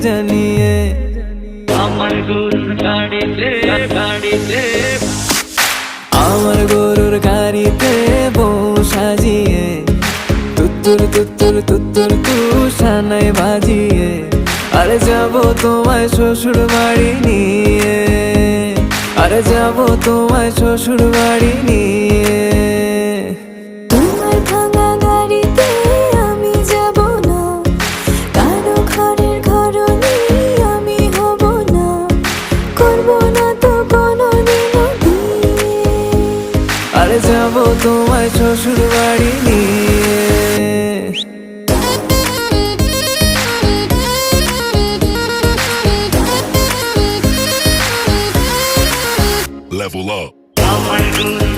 জানিয়ে আমার গরুর গাড়িতে গাড়িতে আমার গরুর গাড়িতে বউ সাজিয়ে তুত্তুর তুত্তুর তুত্তুর তুষানায় বাজিয়ে আরে যাবো তোমায় শ্বশুর বাড়ি নিয়ে আরে যাবো তোমায় শ্বশুর বাড়ি নিয়ে তোমার ভাঙা গাড়িতে আমি যাব না, কারো ঘরের ঘরনি আমি হব না, করব না তো কোনোদিনও বিয়ে। আরে যাবো তোমায় শ্বশুর বাড়ি নিয়ে Level up. আমার গরুর